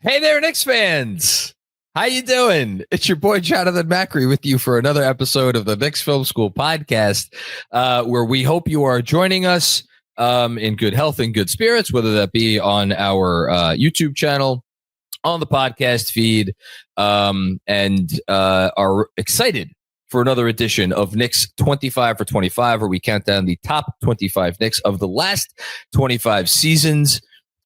Hey there, Knicks fans. How you doing? It's your boy Jonathan Macri with you for another episode of the Knicks Film School Podcast, where we hope you are joining us in good health and good spirits, whether that be on our YouTube channel, on the podcast feed, and are excited for another edition of Knicks 25 for 25, where we count down the top 25 Knicks of the last 25 seasons.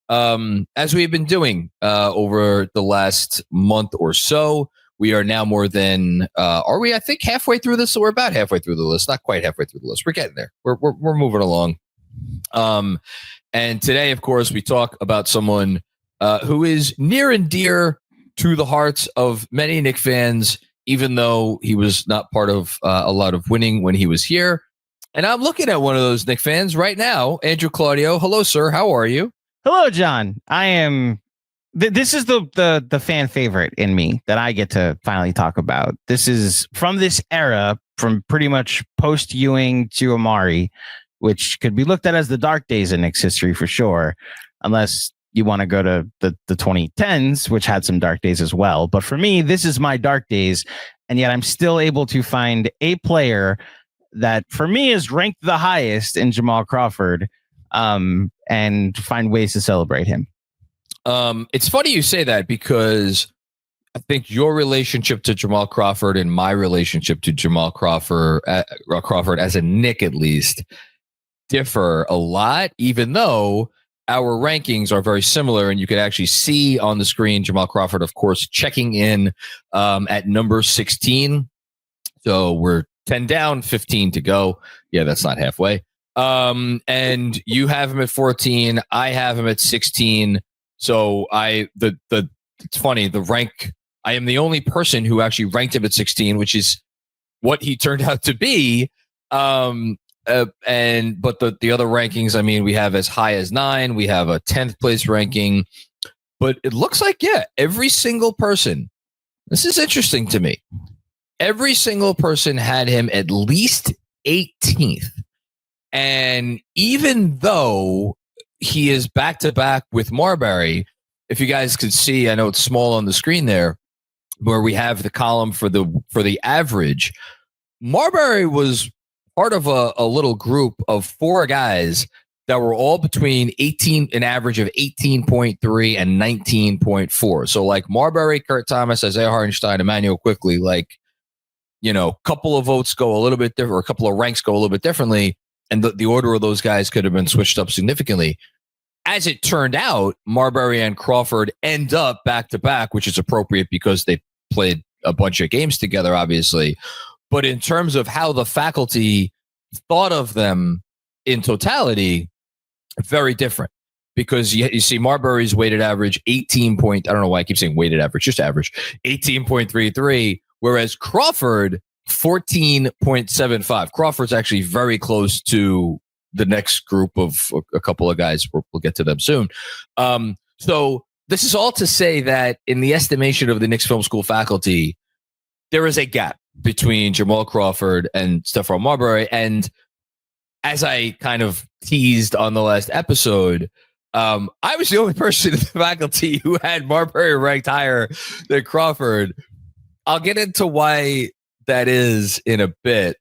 As we've been doing over the last month or so, we are now more than are we? I think halfway through this. So we're about halfway through the list. Not quite halfway through the list. We're getting there. We're moving along. And today, of course, we talk about someone who is near and dear to the hearts of many Knicks fans, even though he was not part of a lot of winning when he was here. And I'm looking at one of those Knicks fans right now, Andrew Claudio. Hello, sir. How are you? Hello, John. I am. This is the fan favorite in me that I get to finally talk about. This is from this era, from pretty much post Ewing to Amari, which could be looked at as the dark days in Knicks history for sure, unless you want to go to the 2010s, which had some dark days as well. But for me, this is my dark days, and yet I'm still able to find a player that for me is ranked the highest in Jamal Crawford. And find ways to celebrate him. It's funny you say that because I think your relationship to Jamal Crawford and my relationship to Jamal Crawford as a Knick at least differ a lot, even though our rankings are very similar. And you could actually see on the screen Jamal Crawford, of course, checking in at number 16. So we're 10 down, 15 to go. Yeah, that's not halfway. And you have him at 14. I have him at 16. So it's funny, the rank, I am the only person who actually ranked him at 16, which is what he turned out to be. But the other rankings, I mean, we have as high as 9, we have a 10th place ranking, but it looks like, every single person, this is interesting to me. Every single person had him at least 18th. And even though he is back-to-back with Marbury, if you guys could see, I know it's small on the screen there, where we have the column for the average, Marbury was part of a little group of 4 guys that were all between an average of 18.3 and 19.4. So like Marbury, Kurt Thomas, Isaiah Hartenstein, Emmanuel Quickley, like, a couple of votes go a little bit different, or a couple of ranks go a little bit differently. And the order of those guys could have been switched up significantly. As it turned out, Marbury and Crawford end up back-to-back, which is appropriate because they played a bunch of games together, obviously. But in terms of how the faculty thought of them in totality, very different. Because you see Marbury's weighted average 18 point, I don't know why I keep saying weighted average, just average, 18.33, whereas Crawford 14.75. Crawford's actually very close to the next group of a couple of guys. We'll get to them soon. So this is all to say that in the estimation of the Knicks Film School faculty, there is a gap between Jamal Crawford and Stephon Marbury. And as I kind of teased on the last episode, I was the only person in the faculty who had Marbury ranked higher than Crawford. I'll get into why that is in a bit.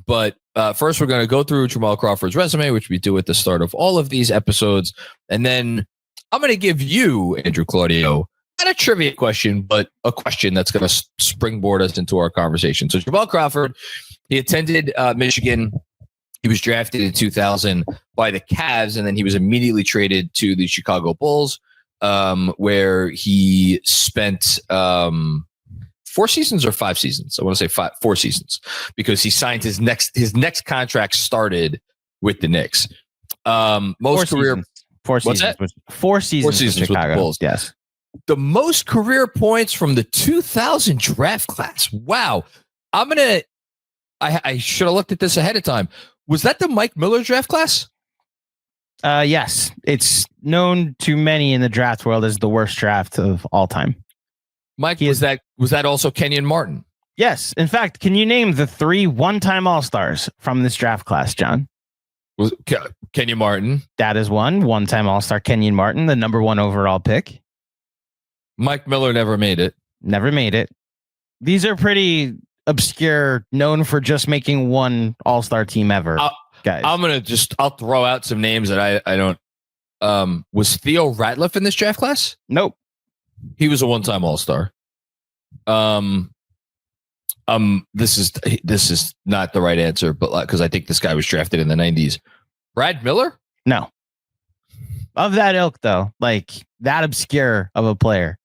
But first, we're going to go through Jamal Crawford's resume, which we do at the start of all of these episodes. And then I'm going to give you, Andrew Claudio, not a trivia question, but a question that's going to springboard us into our conversation. So Jamal Crawford, he attended Michigan. He was drafted in 2000 by the Cavs, and then he was immediately traded to the Chicago Bulls, where he spent 4 seasons or 5 seasons. I want to say 4 seasons, because he signed his next contract started with the Knicks. Most career seasons. 4 seasons. What's that? 4 seasons with the Bulls. Yes. The most career points from the 2000 draft class. Wow. I should have looked at this ahead of time. Was that the Mike Miller draft class? Yes. It's known to many in the draft world as the worst draft of all time. Mike, was that also Kenyon Martin? Yes. In fact, can you name the 3 one-time All-Stars from this draft class, John? Was Kenyon Martin? That is one time All-Star Kenyon Martin, the number 1 overall pick. Mike Miller never made it. Never made it. These are pretty obscure, known for just making one All-Star team ever, guys. I'll throw out some names that I don't. Was Theo Ratliff in this draft class? Nope. He was a one-time All-Star. This is not the right answer, but because I think this guy was drafted in the 90s. Brad Miller? No. Of that ilk, though, like that obscure of a player.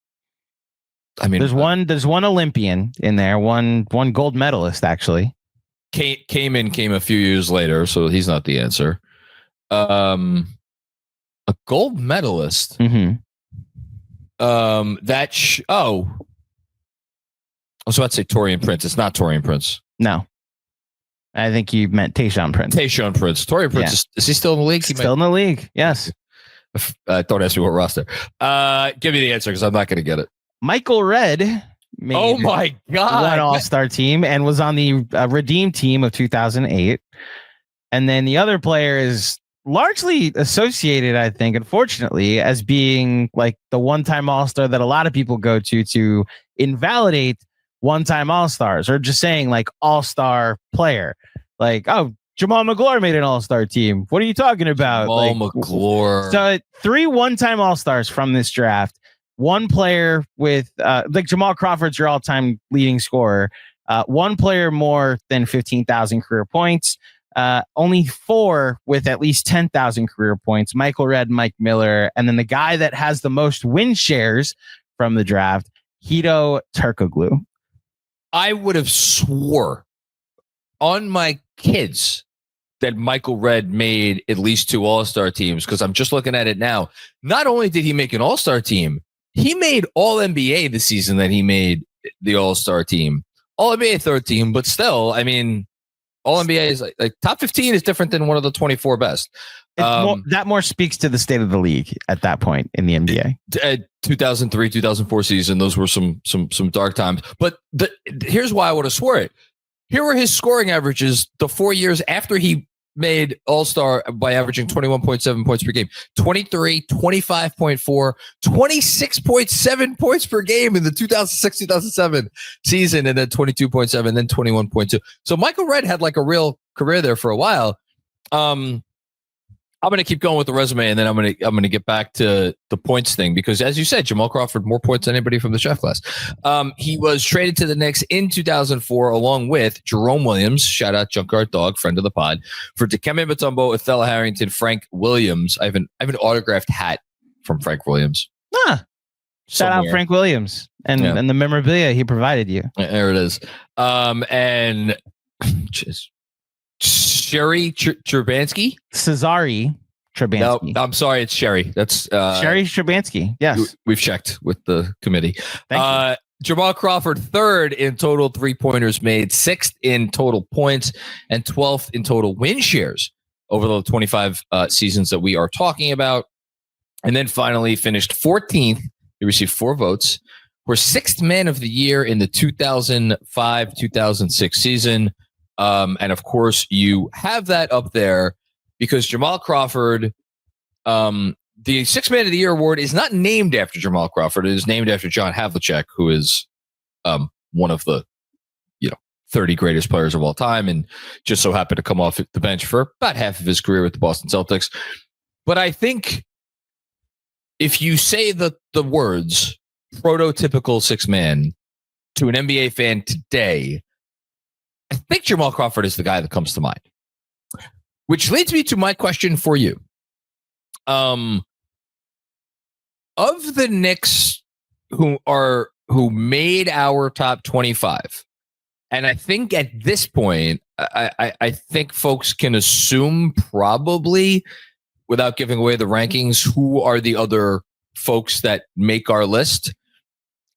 I mean, there's one Olympian in there, one gold medalist actually. Came a few years later, so he's not the answer. A gold medalist. Mm-hmm. I was about to say Taurean Prince. It's not Taurean Prince. No. I think you meant Tayshaun Prince. Taurean Prince. Is he still in the league? Still in the league. Yes. Don't ask me what roster. Give me the answer because I'm not going to get it. Michael Redd made oh my God. one All-Star team and was on the Redeem team of 2008. And then the other player is largely associated, I think, unfortunately, as being like the one-time All-Star that a lot of people go to invalidate one-time All-Stars, or just saying like All-Star player. Like, oh, Jamal McGlure made an All-Star team. What are you talking about? Jamal McGlure. So 3 one-time All-Stars from this draft. One player with like Jamal Crawford's your all-time leading scorer. One player more than 15,000 career points. Only 4 with at least 10,000 career points. Michael Redd, Mike Miller, and then the guy that has the most win shares from the draft, Hedo Turkoglu. I would have swore on my kids that Michael Redd made at least 2 All-Star teams, because I'm just looking at it now. Not only did he make an All-Star team, he made All-NBA the season that he made the All-Star team. All-NBA third team, but still, I mean, All-NBA is like top 15 is different than one of the 24 best. That more speaks to the state of the league at that point in the NBA. 2003, 2004 season, those were some dark times. But here's why I would have swore it. Here were his scoring averages the 4 years after he made All-Star by averaging 21.7 points per game, 23, 25.4, 26.7 points per game in the 2006-2007 season, and then 22.7, then 21.2. So Michael Redd had like a real career there for a while. I'm going to keep going with the resume, and then I'm going to get back to the points thing, because as you said, Jamal Crawford more points than anybody from the draft class. He was traded to the Knicks in 2004 along with Jerome Williams, shout out Junkyard Dog, friend of the pod, for Dikembe Mutombo, Othello Harrington, Frank Williams. I have an autographed hat from Frank Williams. Shout out Frank Williams and the memorabilia he provided you. There it is. And Sherry Trubansky? Cesare Trubansky. No, I'm sorry, it's Sherry. That's Sherry Trubansky. Yes. We've checked with the committee. Thank you. Jamal Crawford, 3rd in total 3-pointers made, 6th in total points, and 12th in total win shares over the 25 seasons that we are talking about. And then finally finished 14th. He received 4 votes. We're 6th man of the year in the 2005-2006 season. And of course, you have that up there because Jamal Crawford, the 6th Man of the Year award is not named after Jamal Crawford. It is named after John Havlicek, who is one of the 30 greatest players of all time, and just so happened to come off the bench for about half of his career with the Boston Celtics. But I think if you say the words prototypical 6th man to an NBA fan today, I think Jamal Crawford is the guy that comes to mind, which leads me to my question for you. Of the Knicks who made our top 25, and I think at this point, I think folks can assume probably, without giving away the rankings, who are the other folks that make our list.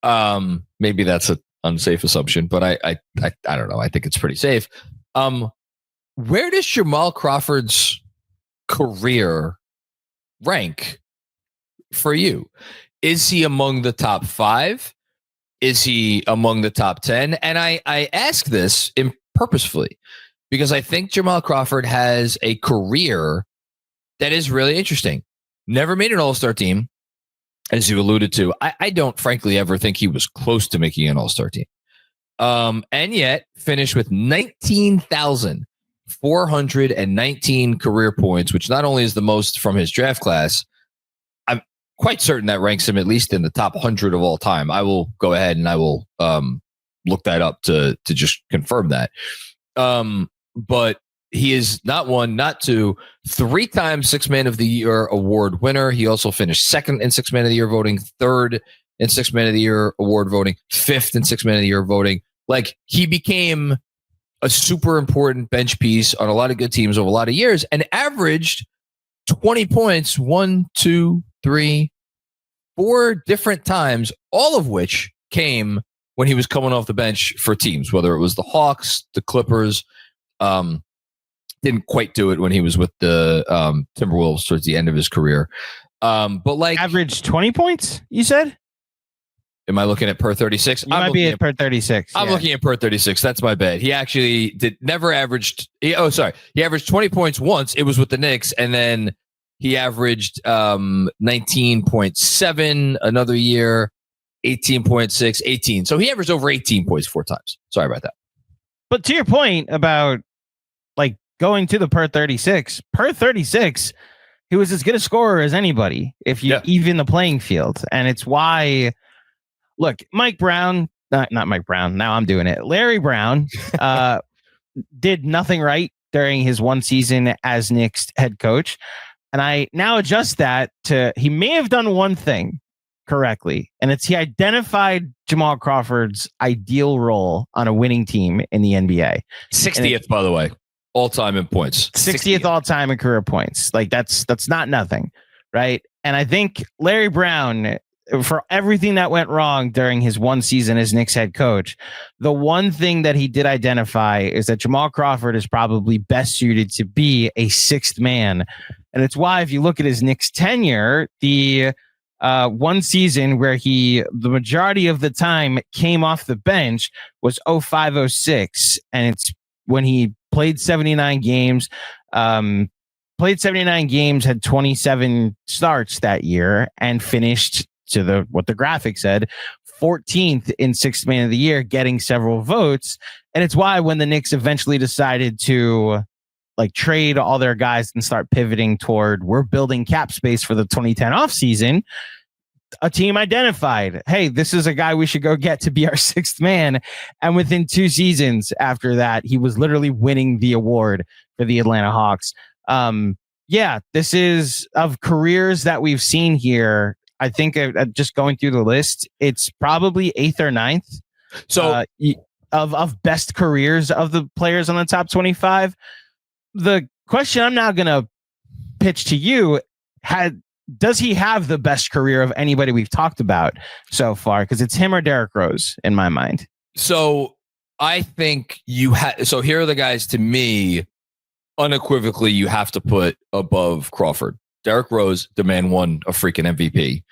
Maybe that's an unsafe assumption, but I don't know. I think it's pretty safe. Where does Jamal Crawford's career rank for you? Is he among the top 5? Is he among the top 10? And I ask this purposefully because I think Jamal Crawford has a career that is really interesting. Never made an All-Star team. as you alluded to. I don't frankly ever think he was close to making an all-star team. And yet finished with 19,419 career points, which not only is the most from his draft class, I'm quite certain that ranks him at least in the top 100 of all time. I will go ahead and I will look that up to just confirm that. But he is not one, not two, 3-time Sixth Man of the Year award winner. He also finished second in Sixth Man of the Year voting, third in Sixth Man of the Year award voting, fifth in Sixth Man of the Year voting. Like, he became a super important bench piece on a lot of good teams over a lot of years and averaged 20 points, 1, 2, 3, 4 different times, all of which came when he was coming off the bench for teams, whether it was the Hawks, the Clippers. Didn't quite do it when he was with the Timberwolves towards the end of his career. But like, average 20 points, you said? Am I looking at per 36? You might be at per 36. I'm looking at per 36. That's my bad. He actually never averaged. He averaged 20 points once. It was with the Knicks. And then he averaged 19.7 another year, 18.6, 18. So he averaged over 18 points 4 times. Sorry about that. But to your point about like going to the per 36, he was as good a scorer as anybody if you even the playing field. And it's why, look, Mike Brown, not Mike Brown, now I'm doing it. Larry Brown did nothing right during his one season as Knicks head coach. And I now adjust that to he may have done one thing correctly, and it's he identified Jamal Crawford's ideal role on a winning team in the NBA. 60th, by the way, all time in points. 60th all time in career points. Like that's not nothing, right? And I think Larry Brown, for everything that went wrong during his one season as Knicks head coach, the one thing that he did identify is that Jamal Crawford is probably best suited to be a sixth man. And it's why if you look at his Knicks tenure, the one season where the majority of the time came off the bench was 05-06. And it's when he played 79 games, had 27 starts that year and finished to what the graphic said, 14th in Sixth Man of the Year, getting several votes. And it's why when the Knicks eventually decided to like trade all their guys and start pivoting toward we're building cap space for the 2010 offseason, a team identified, hey, this is a guy we should go get to be our sixth man. And within 2 seasons after that, he was literally winning the award for the Atlanta Hawks. This is of careers that we've seen here. I think just going through the list, it's probably 8th or 9th. So of best careers of the players on the top 25. The question I'm now going to pitch to you, does he have the best career of anybody we've talked about so far? Because it's him or Derrick Rose in my mind. So I think so here are the guys to me, unequivocally, you have to put above Crawford. Derrick Rose, the man won a freaking MVP.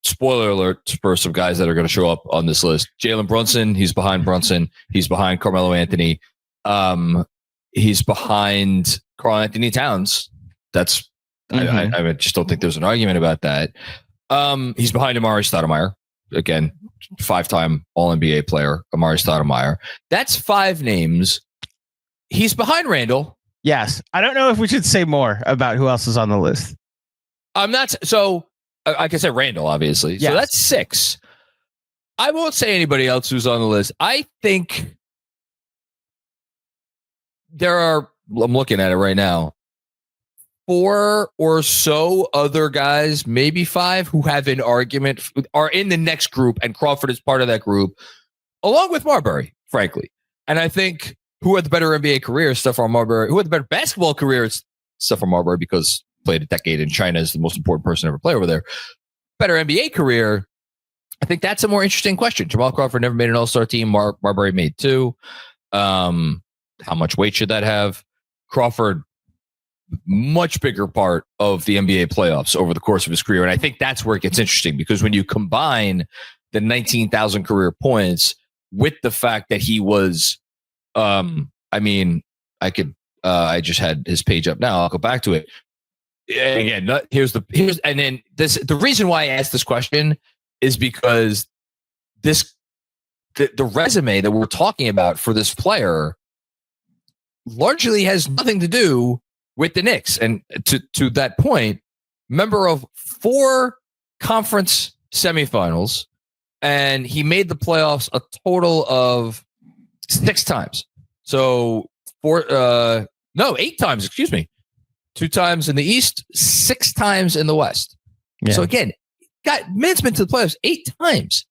Spoiler alert for some guys that are going to show up on this list. Jalen Brunson, he's behind Brunson. He's behind Carmelo Anthony. He's behind Karl-Anthony Towns. That's I just don't think there's an argument about that. He's behind Amari Stoudemire. Again, 5-time All-NBA player, Amari Stoudemire. That's 5 names. He's behind Randall. Yes. I don't know if we should say more about who else is on the list. I'm not. So, like I said, Randall, obviously. Yes. So that's 6. I won't say anybody else who's on the list. I think there are, I'm looking at it right now, 4 or so other guys, maybe 5, who have an argument, are in the next group, and Crawford is part of that group, along with Marbury, frankly. And I think who had the better NBA career, Stephon Marbury. Who had the better basketball career, Stephon Marbury, because played a decade in China, is the most important person to ever play over there. Better NBA career, I think that's a more interesting question. Jamal Crawford never made an All-Star team. Marbury made 2. How much weight should that have? Crawford, much bigger part of the NBA playoffs over the course of his career. And I think that's where it gets interesting, because when you combine the 19,000 career points with the fact that he was, I just had his page up now. I'll go back to it. again, the reason why I asked this question is because the resume that we're talking about for this player largely has nothing to do with the Knicks. And to that point, member of 4 conference semifinals, and he made the playoffs a total of 6 times. So 8 times, excuse me. 2 times in the East, 6 times in the West. Yeah. So again, man's been to the playoffs 8 times.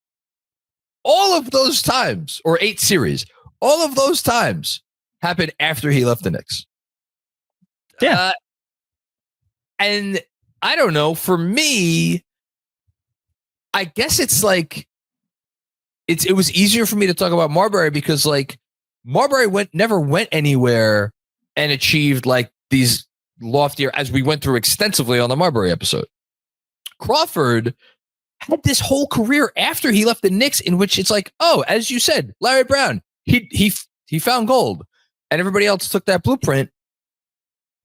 All of those times, or 8 series, all of those times happened after he left the Knicks. Yeah. And I don't know, for me, I guess it's like, it was easier for me to talk about Marbury because like Marbury never went anywhere and achieved like these loftier, as we went through extensively on the Marbury episode. Crawford had this whole career after he left the Knicks in which it's like, oh, as you said, Larry Brown, he found gold and everybody else took that blueprint.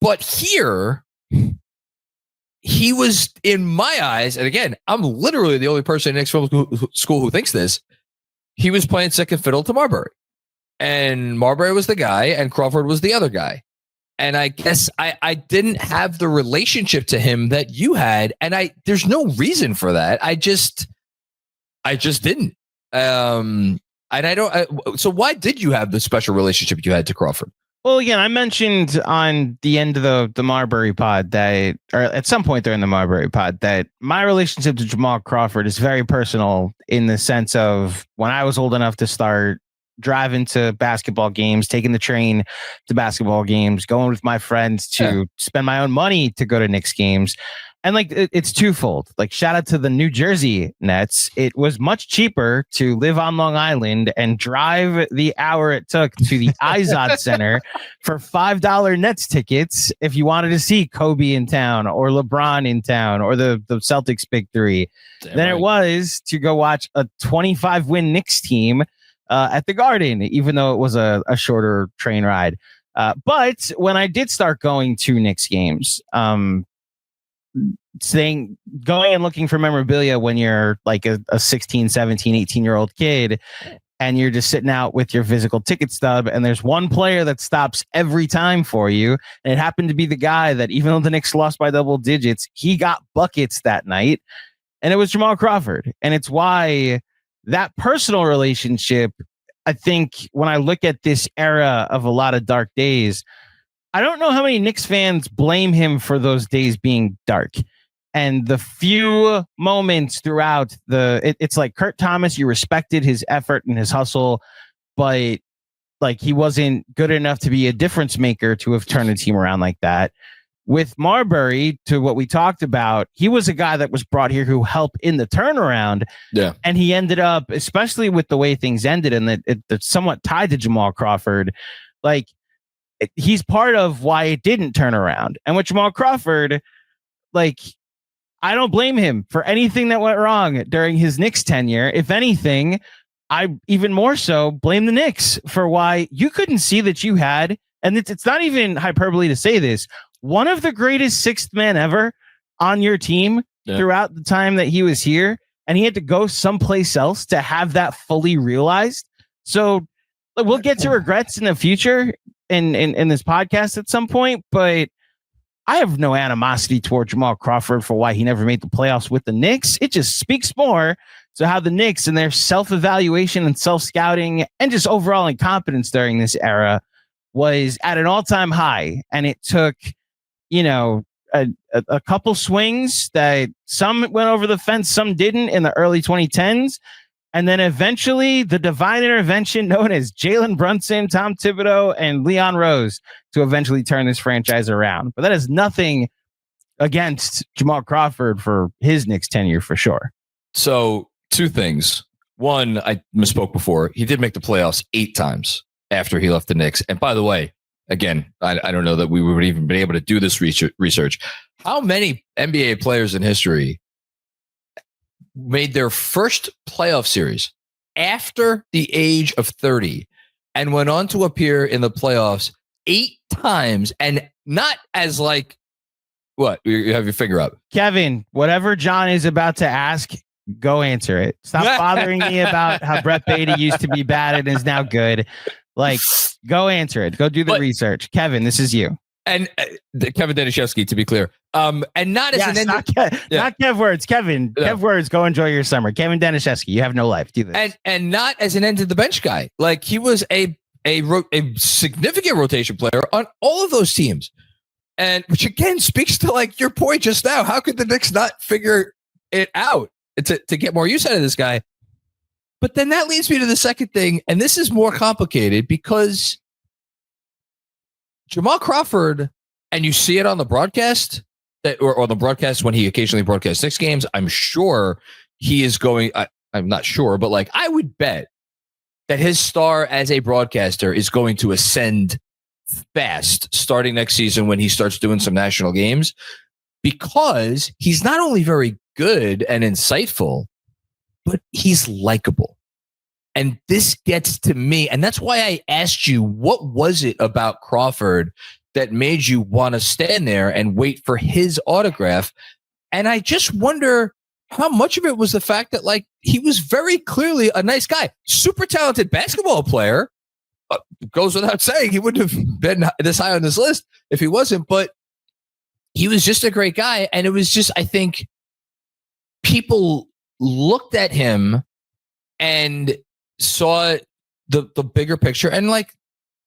But here, he was, in my eyes, and again, I'm literally the only person in Knicks Film School who thinks this, he was playing second fiddle to Marbury. And Marbury was the guy and Crawford was the other guy. And I guess I didn't have the relationship to him that you had. And there's no reason for that. I just didn't. And so why did you have the special relationship you had to Crawford? Well, again, I mentioned on the end of the Marbury pod or at some point during the Marbury pod, that my relationship to Jamal Crawford is very personal in the sense of when I was old enough to start driving to basketball games, taking the train to basketball games, going with my friends to spend my own money to go to Knicks games. And like, it's twofold. Like, shout out to the New Jersey Nets. It was much cheaper to live on Long Island and drive the hour it took to the Izod Center for $5 Nets tickets if you wanted to see Kobe in town or LeBron in town or the Celtics Big Three than it was to go watch a 25-win Knicks team at the Garden, even though it was a shorter train ride. But when I did start going to Knicks games, going and looking for memorabilia when you're like a 16, 17, 18-year-old kid and you're just sitting out with your physical ticket stub and there's one player that stops every time for you. And it happened to be the guy that, even though the Knicks lost by double digits, he got buckets that night. And it was Jamal Crawford. And it's why that personal relationship, I think when I look at this era of a lot of dark days, I don't know how many Knicks fans blame him for those days being dark. And the few moments throughout it's like Kurt Thomas, you respected his effort and his hustle, but like he wasn't good enough to be a difference maker to have turned the team around like that. With Marbury, to what we talked about, he was a guy that was brought here who helped in the turnaround. Yeah. And he ended up, especially with the way things ended and that it's somewhat tied to Jamal Crawford, like he's part of why it didn't turn around. And with Jamal Crawford, like, I don't blame him for anything that went wrong during his Knicks tenure. If anything, I even more so blame the Knicks for why you couldn't see that you had, and it's not even hyperbole to say this, one of the greatest sixth men ever on your team throughout the time that he was here, and he had to go someplace else to have that fully realized. So we'll get to regrets in the future in this podcast at some point, but I have no animosity toward Jamal Crawford for why he never made the playoffs with the Knicks. It just speaks more to how the Knicks and their self-evaluation and self-scouting and just overall incompetence during this era was at an all-time high. And it took, a couple swings that some went over the fence, some didn't in the early 2010s. And then eventually the divine intervention known as Jalen Brunson, Tom Thibodeau, and Leon Rose to eventually turn this franchise around. But that is nothing against Jamal Crawford for his Knicks tenure for sure. So 2 things. One, I misspoke before. He did make the playoffs 8 times after he left the Knicks. And by the way, again, I don't know that we would even been able to do this research. How many NBA players in history made their first playoff series after the age of 30 and went on to appear in the playoffs 8 times, and not as like What? You have your finger up. Kevin, whatever John is about to ask, go answer it. Stop bothering me about how Brett Beatty used to be bad and is now good. Like, go answer it. Go do the research. Kevin, this is you. And Kevin Danishevsky, to be clear. And not as not Kev Words. Kevin. Yeah. Kev Words, go enjoy your summer. Kevin Danishevsky, you have no life. Do this. And not as an end of the bench guy. Like, he was a significant rotation player on all of those teams. And which again speaks to like your point just now. How could the Knicks not figure it out to get more use out of this guy? But then that leads me to the second thing, and this is more complicated because Jamal Crawford, and you see it on the broadcast, or the broadcast when he occasionally broadcasts Knicks games. I'm sure he is going. I'm not sure, but like I would bet that his star as a broadcaster is going to ascend fast starting next season when he starts doing some national games, because he's not only very good and insightful, but he's likable. And this gets to me. And that's why I asked you, what was it about Crawford that made you want to stand there and wait for his autograph? And I just wonder how much of it was the fact that like he was very clearly a nice guy, super talented basketball player. Goes without saying, he wouldn't have been this high on this list if he wasn't, but he was just a great guy. And it was just, I think people looked at him and saw the bigger picture and like,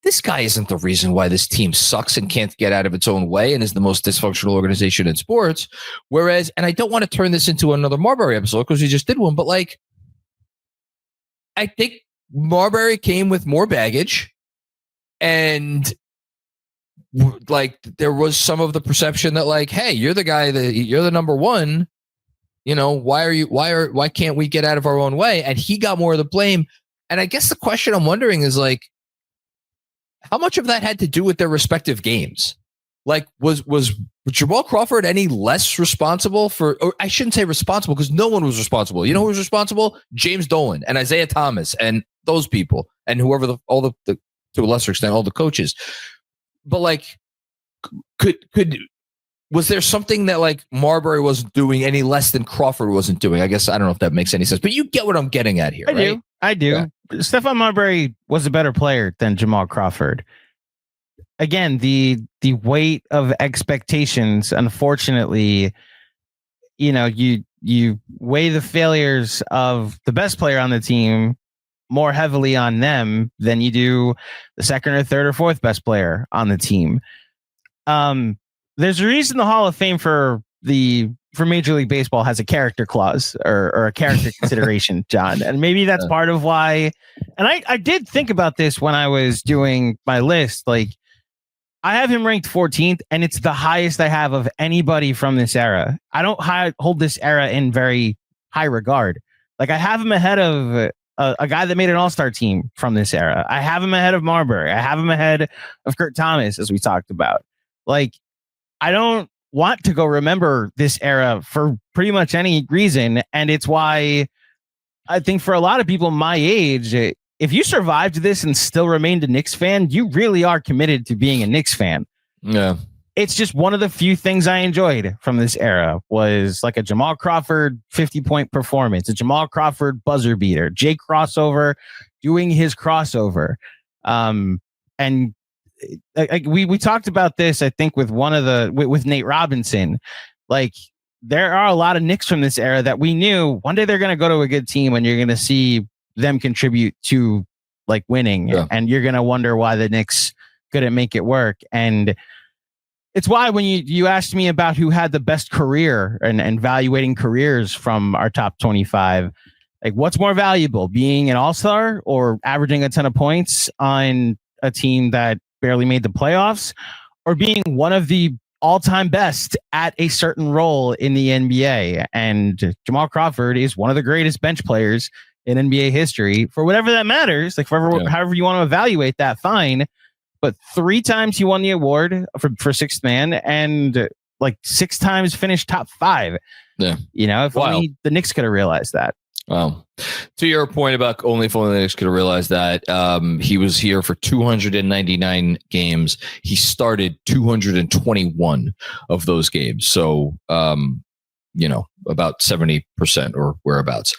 this guy isn't the reason why this team sucks and can't get out of its own way and is the most dysfunctional organization in sports. Whereas, and I don't want to turn this into another Marbury episode because we just did one, but like, I think Marbury came with more baggage, and like there was some of the perception that like, hey, you're the guy that you're the number one, you know, why can't we get out of our own way? And he got more of the blame. And I guess the question I'm wondering is like, how much of that had to do with their respective games? Like, was Jamal Crawford any less responsible for, or I shouldn't say responsible because no one was responsible. You know who was responsible? James Dolan and Isaiah Thomas and those people and whoever to a lesser extent, all the coaches. But like, was there something that like Marbury wasn't doing any less than Crawford wasn't doing? I guess I don't know if that makes any sense, but you get what I'm getting at here. I do. Yeah. Stephon Marbury was a better player than Jamal Crawford. Again, the weight of expectations, unfortunately, you know, you weigh the failures of the best player on the team more heavily on them than you do the second or third or fourth best player on the team. There's a reason the Hall of Fame for Major League Baseball has a character clause or a character consideration, John. And maybe that's part of why. And I did think about this when I was doing my list. Like, I have him ranked 14th, and it's the highest I have of anybody from this era. I don't hold this era in very high regard. Like, I have him ahead of a guy that made an all-star team from this era. I have him ahead of Marbury. I have him ahead of Kurt Thomas, as we talked about. Like, I don't want to go remember this era for pretty much any reason. And it's why I think for a lot of people my age, if you survived this and still remained a Knicks fan, you really are committed to being a Knicks fan. Yeah. It's just one of the few things I enjoyed from this era was like a Jamal Crawford 50-point performance, a Jamal Crawford buzzer beater, Jay Crossover doing his crossover. And we talked about this, I think, with with Nate Robinson. Like, there are a lot of Knicks from this era that we knew one day they're going to go to a good team and you're going to see them contribute to like winning. Yeah. And you're going to wonder why the Knicks couldn't make it work. And it's why when you asked me about who had the best career and evaluating careers from our top 25, like, what's more valuable, being an all-star or averaging a ton of points on a team that barely made the playoffs, or being one of the all-time best at a certain role in the NBA? And Jamal Crawford is one of the greatest bench players in NBA history, for whatever that matters. Like, however you want to evaluate that, fine. But 3 times he won the award for sixth man, and like 6 times finished top 5. Yeah, you know, if only the Knicks could have realized that. Well, to your point about only if only the Knicks could have realized that, he was here for 299 games. He started 221 of those games. So, about 70% or whereabouts.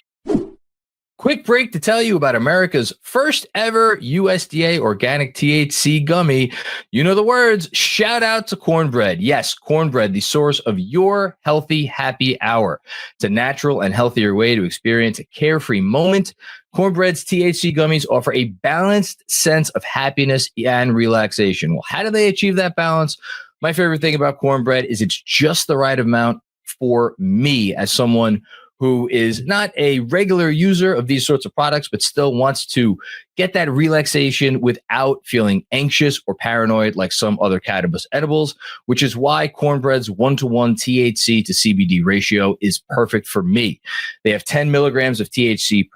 Quick break to tell you about America's first ever USDA organic THC gummy. You know the words. Shout out to Cornbread. Yes, Cornbread, the source of your healthy happy hour. It's a natural and healthier way to experience a carefree moment. Cornbread's THC gummies offer a balanced sense of happiness and relaxation. Well, how do they achieve that balance? My favorite thing about Cornbread is it's just the right amount for me as someone who is not a regular user of these sorts of products, but still wants to get that relaxation without feeling anxious or paranoid like some other cannabis edibles, which is why Cornbread's 1-to-1 THC to CBD ratio is perfect for me. They have 10 milligrams of THC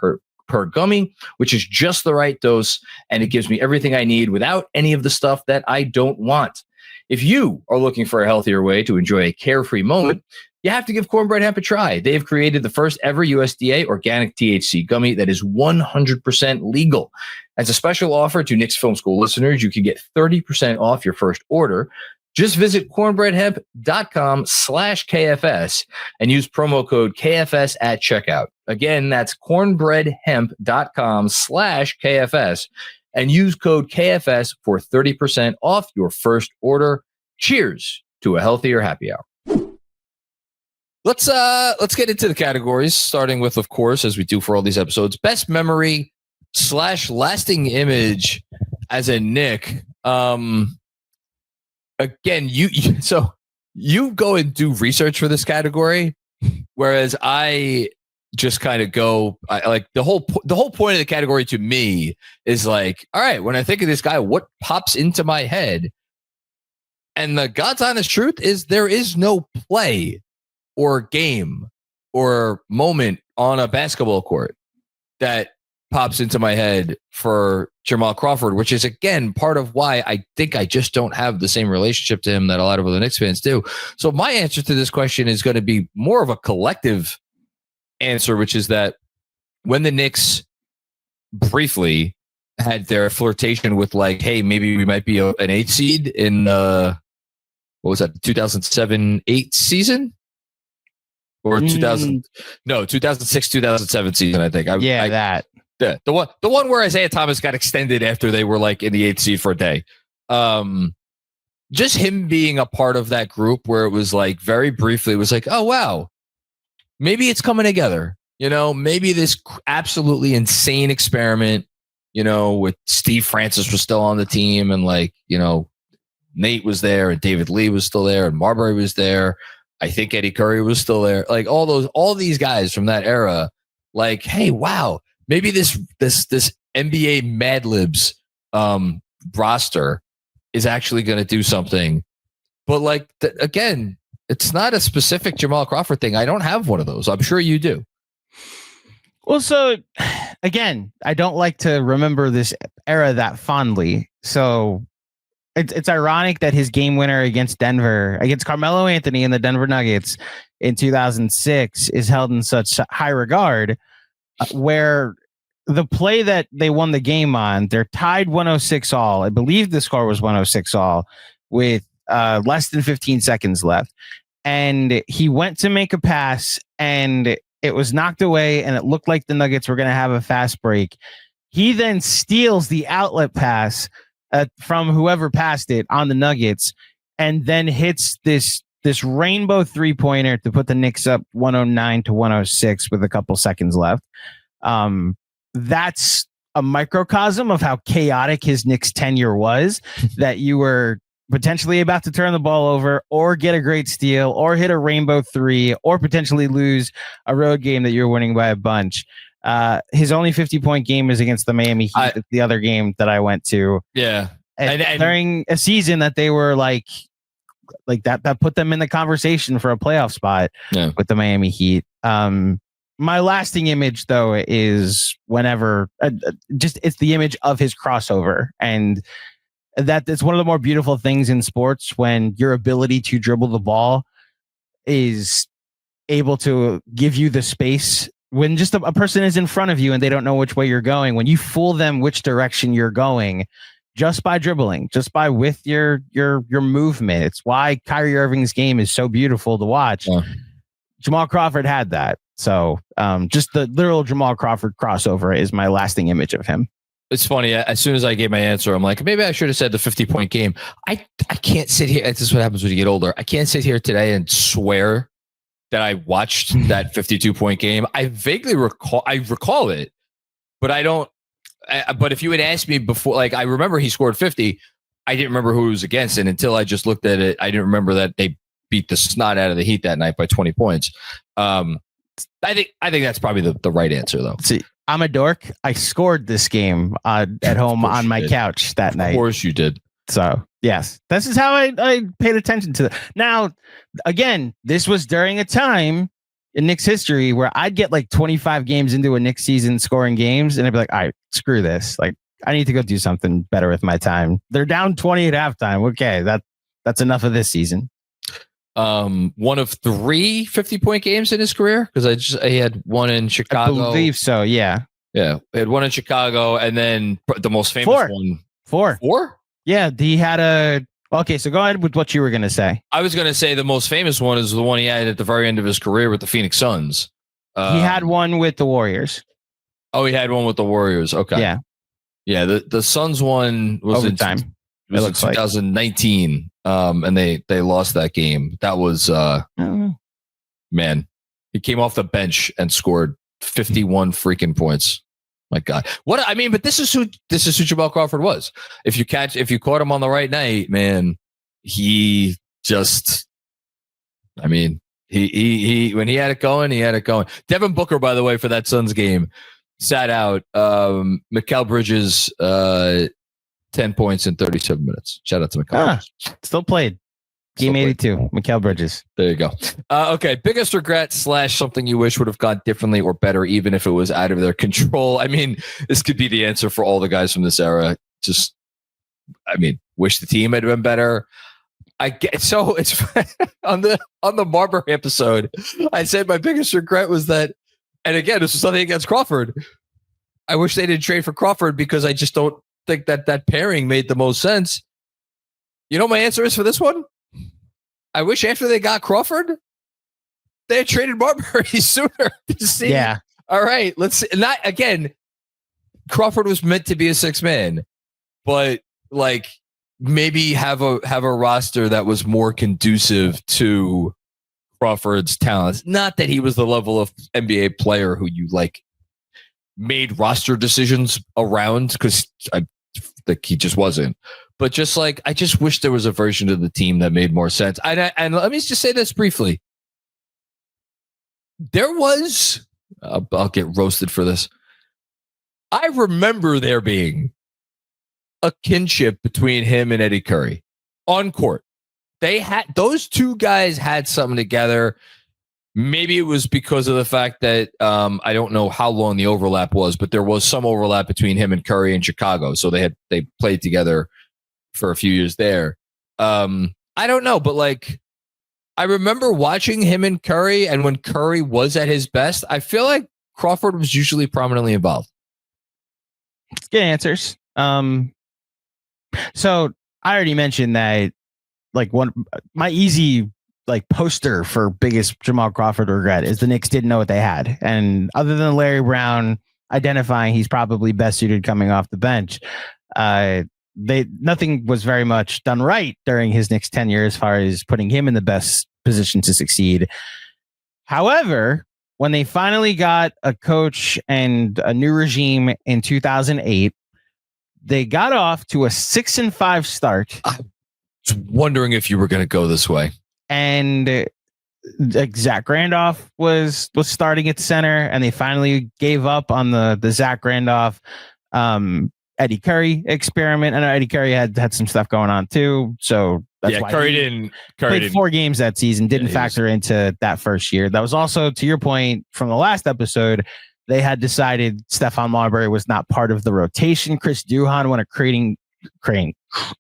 per gummy, which is just the right dose, and it gives me everything I need without any of the stuff that I don't want. If you are looking for a healthier way to enjoy a carefree moment, you have to give Cornbread Hemp a try. They have created the first ever USDA organic THC gummy that is 100% legal. As a special offer to Knicks Film School listeners, you can get 30% off your first order. Just visit cornbreadhemp.com/KFS and use promo code KFS at checkout. Again, that's cornbreadhemp.com/KFS and use code KFS for 30% off your first order. Cheers to a healthier happy hour. Let's get into the categories, starting with, of course, as we do for all these episodes, best memory / lasting image as a Knick. Again, you go and do research for this category, whereas I just kind of go. Like the whole point of the category to me is like, all right, when I think of this guy, what pops into my head? And the God's honest truth is there is no play or game or moment on a basketball court that pops into my head for Jamal Crawford, which is, again, part of why I think I just don't have the same relationship to him that a lot of other Knicks fans do. So my answer to this question is going to be more of a collective answer, which is that when the Knicks briefly had their flirtation with, like, hey, maybe we might be an 8 seed in, what was that, 2007-8 season? Or 2006, 2007 season, I think. The one where Isaiah Thomas got extended after they were like in the 8th seed for a day. Just him being a part of that group where it was like very briefly, it was like, oh, wow, maybe it's coming together. Maybe this absolutely insane experiment, with Steve Francis was still on the team and Nate was there and David Lee was still there and Marbury was there. I think Eddie Curry was still there. Like all these guys from that era, like, hey, wow, maybe this NBA Mad Libs roster is actually going to do something. But again, it's not a specific Jamal Crawford thing. I don't have one of those. I'm sure you do. Well, so again, I don't like to remember this era that fondly. So it's ironic that his game winner against Carmelo Anthony and the Denver Nuggets in 2006 is held in such high regard, where the play that they won the game on, they're tied 106 all. I believe the score was 106 all with less than 15 seconds left. And he went to make a pass and it was knocked away and it looked like the Nuggets were going to have a fast break. He then steals the outlet pass from whoever passed it on the Nuggets, and then hits this rainbow 3-pointer to put the Knicks up 109-106 with a couple seconds left. That's a microcosm of how chaotic his Knicks tenure was, that you were potentially about to turn the ball over or get a great steal or hit a rainbow 3 or potentially lose a road game that you're winning by a bunch. His only 50-point game is against the Miami Heat. The other game that I went to. Yeah. And during a season that they were like that put them in the conversation for a playoff spot with the Miami Heat. My lasting image, though, is whenever it's the image of his crossover. And that it's one of the more beautiful things in sports when your ability to dribble the ball is able to give you the space when just a person is in front of you and they don't know which way you're going, when you fool them which direction you're going just by dribbling, just by with your movement. It's why Kyrie Irving's game is so beautiful to watch. Jamal Crawford had that. So just the literal Jamal Crawford crossover is my lasting image of him. It's funny. As soon as I gave my answer, I'm like, maybe I should have said the 50-point game. I can't sit here. This is what happens when you get older. I can't sit here today and swear that I watched that 52-point game. I vaguely recall it, but I don't. But if you had asked me before, like I remember he scored 50. I didn't remember who he was against, and until I just looked at it, I didn't remember that they beat the snot out of the Heat that night by 20 points. I think that's probably the right answer, though. See, I'm a dork. I scored this game at home on my couch that night. Of course you did. So yes, this is how I paid attention to it. Now, again, this was during a time in Knicks history where I'd get like 25 games into a Knicks season scoring games, and I'd be like, all right, screw this. Like, I need to go do something better with my time. They're down 20 at halftime. Okay, that's enough of this season. One of 3 50-point games in his career, because he had one in Chicago. I believe so. Yeah. Yeah, he had one in Chicago, and then the most famous one. Four? Yeah, he had a. Okay, so go ahead with what you were going to say. I was going to say the most famous one is the one he had at the very end of his career with the Phoenix Suns. He had one with the Warriors. Oh, he had one with the Warriors. Okay. Yeah. Yeah, the Suns one was overtime. It was in 2019, and they lost that game. That was man. He came off the bench and scored 51 freaking points. My God, but this is who Jamal Crawford was. If you caught him on the right night, man, he just, he when he had it going, he had it going. Devin Booker, by the way, for that Suns game, sat out. Mikal Bridges, 10 points in 37 minutes. Shout out to Mikal. Bridges. Still played. Game 82, Mikal Bridges. There you go. Okay, biggest regret / something you wish would have gone differently or better, even if it was out of their control. This could be the answer for all the guys from this era. Just, wish the team had been better. So it's on the Barber episode, I said my biggest regret was that, and again, this was something against Crawford. I wish they didn't trade for Crawford because I just don't think that pairing made the most sense. You know, my answer is for this one. I wish after they got Crawford, they had traded Marbury sooner. Yeah. All right. Let's see. Not again. Crawford was meant to be a 6-man, but like maybe have a roster that was more conducive to Crawford's talents. Not that he was the level of NBA player who you like made roster decisions around, because I think he just wasn't. But just like, I just wish there was a version of the team that made more sense. And let me just say this briefly. There was, I'll get roasted for this. I remember there being a kinship between him and Eddie Curry on court. Those two guys had something together. Maybe it was because of the fact that I don't know how long the overlap was, but there was some overlap between him and Curry in Chicago. So they played together for a few years there. I don't know, but like I remember watching him and Curry, and when Curry was at his best, I feel like Crawford was usually prominently involved. Good answers. So I already mentioned that like my easy like poster for biggest Jamal Crawford regret is the Knicks didn't know what they had. And other than Larry Brown identifying he's probably best suited coming off the bench, nothing was very much done right during his Knicks tenure as far as putting him in the best position to succeed. However, when they finally got a coach and a new regime in 2008, they got off to a 6-5 start. I was wondering if you were going to go this way. And Zach Randolph was starting at center, and they finally gave up on the Zach Randolph Eddie Curry experiment. I know Eddie Curry had some stuff going on too, so that's why Curry played 4 games that season. Didn't factor into that first year. That was also, to your point from the last episode, they had decided Stephon Marbury was not part of the rotation. Chris Duhon won a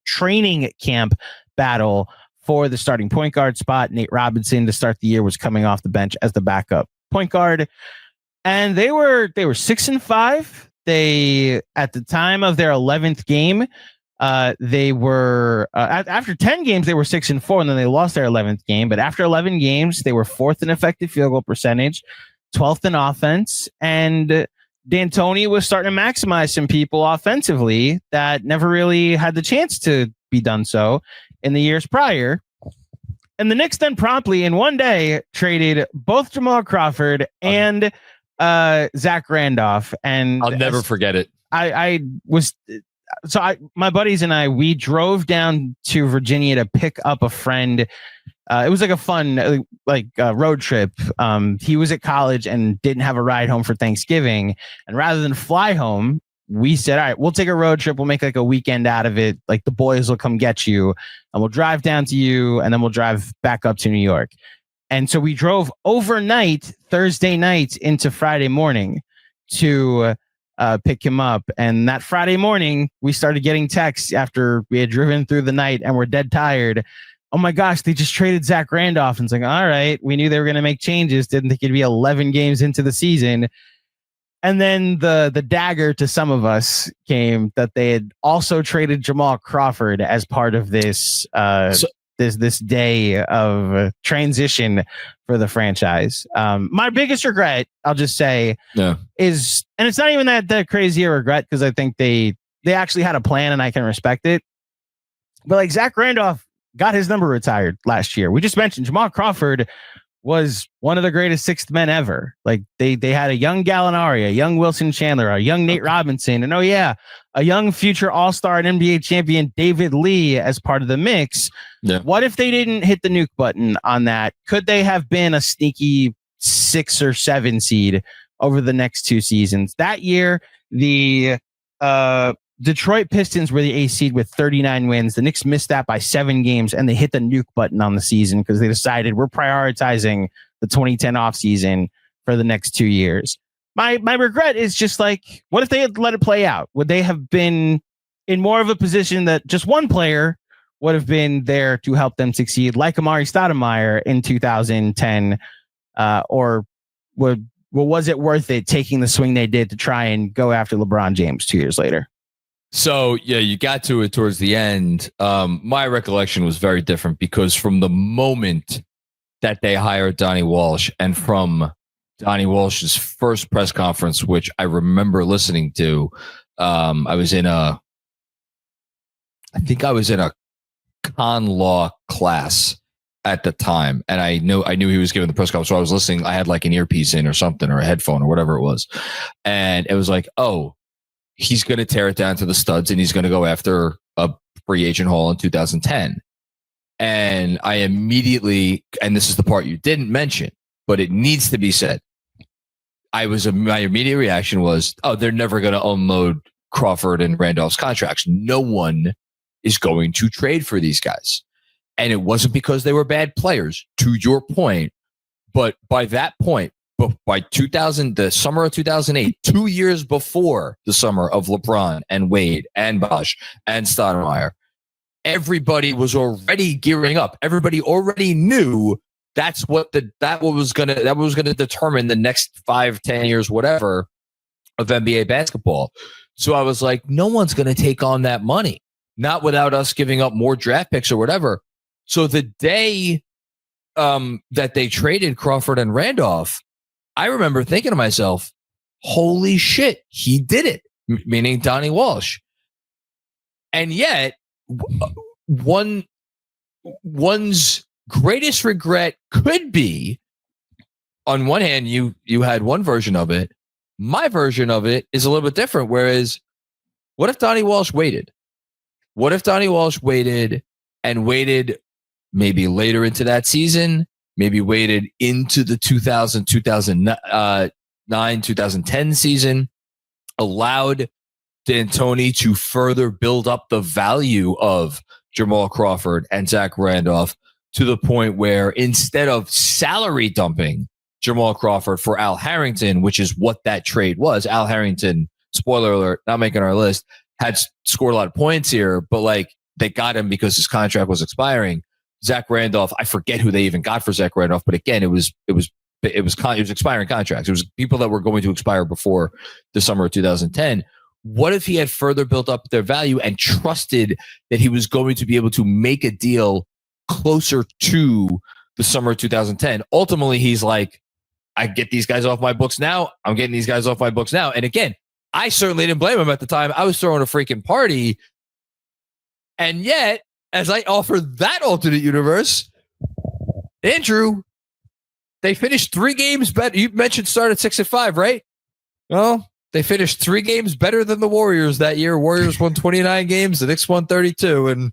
training camp battle for the starting point guard spot. Nate Robinson to start the year was coming off the bench as the backup point guard. And they were 6-5. They, at the time of their 11th game, they were after 10 games they were 6-4, and then they lost their 11th game. But after 11 games, they were 4th in effective field goal percentage, 12th in offense, and D'Antoni was starting to maximize some people offensively that never really had the chance to be done so in the years prior. And the Knicks then promptly, in one day, traded both Jamal Crawford and Zach Randolph. And I'll never forget it. My buddies and I, we drove down to Virginia to pick up a friend. It was like a fun, road trip. He was at college and didn't have a ride home for Thanksgiving. And rather than fly home, we said, all right, we'll take a road trip. We'll make like a weekend out of it. Like the boys will come get you and we'll drive down to you. And then we'll drive back up to New York. And so we drove overnight, Thursday night into Friday morning to pick him up. And that Friday morning, we started getting texts after we had driven through the night and we're dead tired. Oh my gosh, they just traded Zach Randolph. And it's like, all right, we knew they were going to make changes. Didn't think it'd be 11 games into the season. And then the dagger to some of us came that they had also traded Jamal Crawford as part of this this day of transition for the franchise. My biggest regret, I'll just say, is, and it's not even that crazy a regret because I think they actually had a plan and I can respect it. But like Zach Randolph got his number retired last year. We just mentioned Jamal Crawford was one of the greatest sixth men ever. Like they had a young Gallinari, a young Wilson Chandler, a young Nate Robinson, and a young future All-Star and NBA champion David Lee as part of the mix. Yeah. What if they didn't hit the nuke button on that? Could they have been a sneaky 6 or 7 seed over the next 2 seasons? That year, the Detroit Pistons were the 8th seed with 39 wins. The Knicks missed that by 7 games, and they hit the nuke button on the season because they decided we're prioritizing the 2010 offseason for the next 2 years. My regret is just like, what if they had let it play out? Would they have been in more of a position that just one player would have been there to help them succeed, like Amari Stoudemire in 2010? Or was it worth it taking the swing they did to try and go after LeBron James 2 years later? So, yeah, you got to it towards the end. My recollection was very different because from the moment that they hired Donnie Walsh and from Donnie Walsh's first press conference, which I remember listening to, I was in a con law class at the time. And I knew he was giving the press conference. So I was listening. I had like an earpiece in or something or a headphone or whatever it was. And it was like, oh, he's going to tear it down to the studs and he's going to go after a free agent haul in 2010. And I immediately, and this is the part you didn't mention, but it needs to be said. My immediate reaction was, oh, they're never going to unload Crawford and Randolph's contracts. No one is going to trade for these guys. And it wasn't because they were bad players, to your point. But by that point, but by the summer of 2008, 2 years before the summer of LeBron and Wade and Bosh and Stoudemire, everybody was already gearing up. Everybody already knew that was going to determine the next 5-10 years, whatever, of NBA basketball. So I was like, no one's going to take on that money, not without us giving up more draft picks or whatever. So the day that they traded Crawford and Randolph, I remember thinking to myself, holy shit, he did it, meaning Donnie Walsh. And yet, one's greatest regret could be, on one hand, you had one version of it. My version of it is a little bit different, whereas what if Donnie Walsh waited? What if Donnie Walsh waited maybe later into that season, maybe waited into the 2009, 2010 season, allowed D'Antoni to further build up the value of Jamal Crawford and Zach Randolph to the point where instead of salary dumping Jamal Crawford for Al Harrington, which is what that trade was, Al Harrington, spoiler alert, not making our list, had scored a lot of points here, but like they got him because his contract was expiring. Zach Randolph, I forget who they even got for Zach Randolph, but again, it was it was expiring contracts. It was people that were going to expire before the summer of 2010. What if he had further built up their value and trusted that he was going to be able to make a deal closer to the summer of 2010? Ultimately, he's like, I get these guys off my books now. I'm getting these guys off my books now. And again, I certainly didn't blame him at the time. I was throwing a freaking party. And yet, as I offer that alternate universe, Andrew, they finished 3 games better. You mentioned start at 6-5, right? Well, they finished 3 games better than the Warriors that year. Warriors won 29 games, the Knicks won 32. And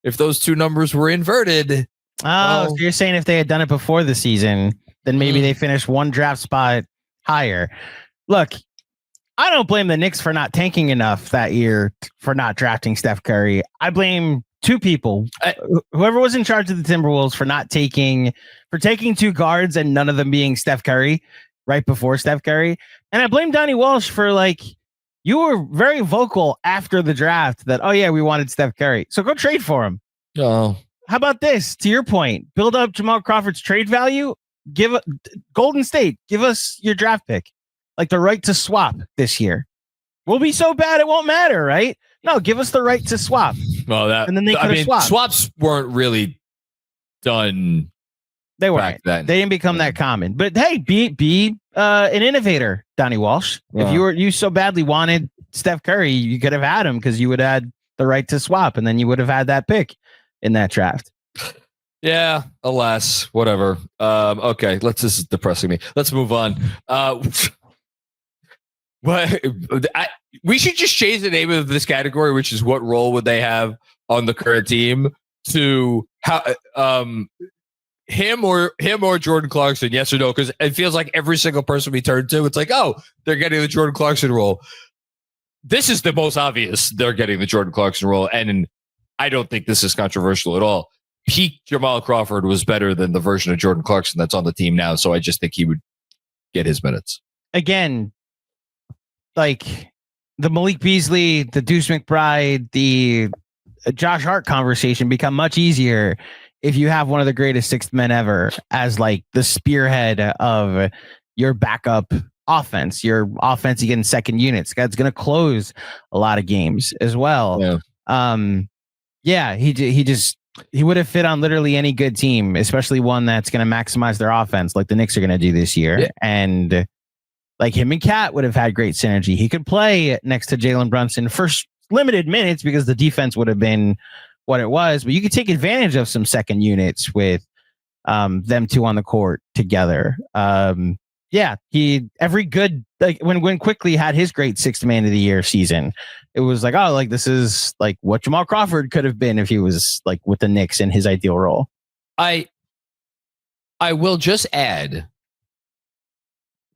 if those two numbers were inverted. So you're saying if they had done it before the season, then maybe they finished 1 draft spot higher. Look, I don't blame the Knicks for not tanking enough that year for not drafting Steph Curry. I blame 2 people. Whoever was in charge of the Timberwolves for taking 2 guards and none of them being Steph Curry right before Steph Curry. And I blame Donnie Walsh for you were very vocal after the draft that, oh yeah, we wanted Steph Curry. So go trade for him. Oh. How about this? To your point, build up Jamal Crawford's trade value. Give Golden State, give us your draft pick, like the right to swap this year. We'll be so bad it won't matter, right? No, give us the right to swap. Well, and then they could have swapped. Swaps weren't really done. They weren't. They didn't become that common. But hey, be an innovator, Donnie Walsh. Yeah. If you so badly wanted Steph Curry, you could have had him because you would have had the right to swap, and then you would have had that pick in that draft. Yeah, alas, whatever. Okay, this is depressing me. Let's move on. We should just change the name of this category, which is what role would they have on the current team, to how him or Jordan Clarkson, yes or no? Because it feels like every single person we turn to, it's like, oh, they're getting the Jordan Clarkson role. This is the most obvious. They're getting the Jordan Clarkson role, and I don't think this is controversial at all. Peak Jamal Crawford was better than the version of Jordan Clarkson that's on the team now, so I just think he would get his minutes. Again, like the Malik Beasley, the Deuce McBride, the Josh Hart conversation become much easier if you have one of the greatest sixth men ever as like the spearhead of your backup offense, your offense again second units. That's going to close a lot of games as well. Yeah. He would have fit on literally any good team, especially one that's going to maximize their offense like the Knicks are going to do this year. Yeah. And like him and Cat would have had great synergy. He could play next to Jalen Brunson for limited minutes because the defense would have been what it was, but you could take advantage of some second units with them two on the court together. Every good, like when Quickly had his great sixth man of the year season, it was like, oh, like this is like what Jamal Crawford could have been if he was like with the Knicks in his ideal role. I will just add,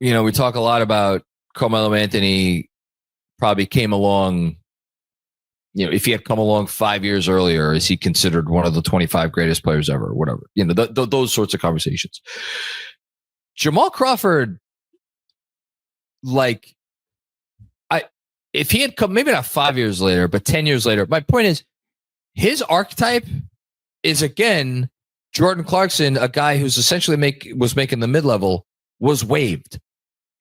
we talk a lot about Karl-Anthony probably came along, if he had come along 5 years earlier, is he considered one of the 25 greatest players ever or whatever, those sorts of conversations. Jamal Crawford, if he had come, maybe not 5 years later, but 10 years later, my point is his archetype is, again, Jordan Clarkson, a guy who's essentially was making the mid-level, was waived.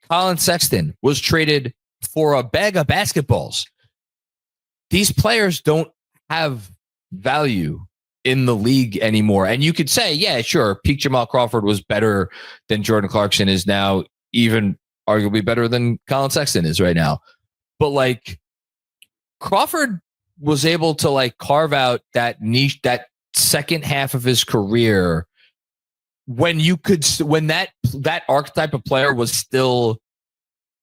Colin Sexton was traded for a bag of basketballs. These players don't have value in the league anymore. And you could say, yeah, sure, peak Jamal Crawford was better than Jordan Clarkson is now, even arguably better than Colin Sexton is right now. But like Crawford was able to like carve out that niche, that second half of his career when that archetype of player was still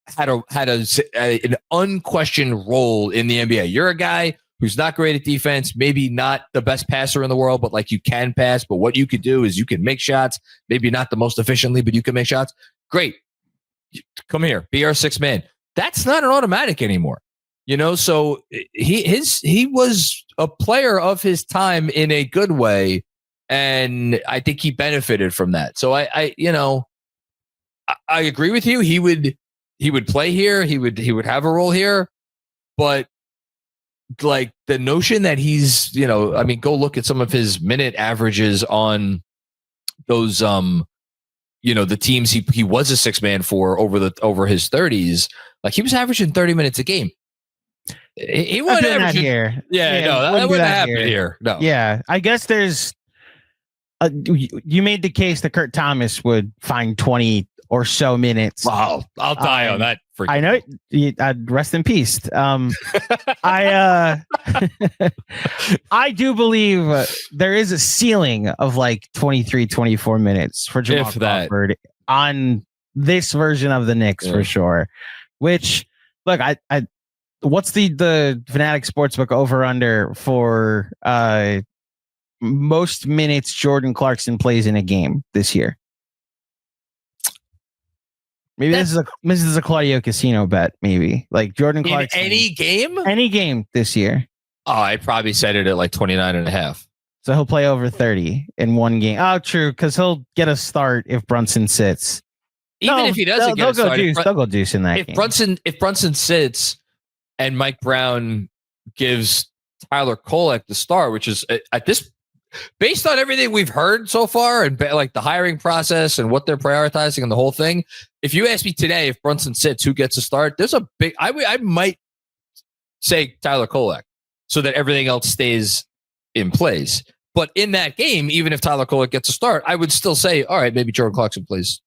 had an unquestioned role in the NBA. You're a guy who's not great at defense, maybe not the best passer in the world, but like you can pass. But what you could do is you can make shots, maybe not the most efficiently, but you can make shots. Great. Come here, be our sixth man. That's not an automatic anymore. So he was a player of his time in a good way. And I think he benefited from that. So I agree with you. He would play here. He would have a role here, but like the notion that he's, go look at some of his minute averages on those the teams he was a six man for over his 30s, like he was averaging 30 minutes a game. He wasn't averaging here. That wouldn't happen here. No. Yeah, I guess there's. You made the case that Kurt Thomas would find 20 or so minutes. Wow, I'll die on that. I know. Rest in peace. I do believe there is a ceiling of like 23, 24 minutes for Jamal Crawford on this version of the Knicks for sure. Which, look, what's the Fanatic Sportsbook over under for most minutes Jordan Clarkson plays in a game this year? Maybe this is a Claudio Casino bet. Maybe like Jordan Clarkson in any game this year. Oh, I probably set it at like 29.5. So he'll play over 30 in one game. Oh, true, because he'll get a start if Brunson sits. Even if he doesn't get a start, they'll go deuce in that game. If Brunson sits and Mike Brown gives Tyler Kolek the start, which is at this. Based on everything we've heard so far and like the hiring process and what they're prioritizing and the whole thing, if you ask me today if Brunson sits, who gets a start, there's a big. I might say Tyler Kolek so that everything else stays in place. But in that game, even if Tyler Kolek gets a start, I would still say, all right, maybe Jordan Clarkson plays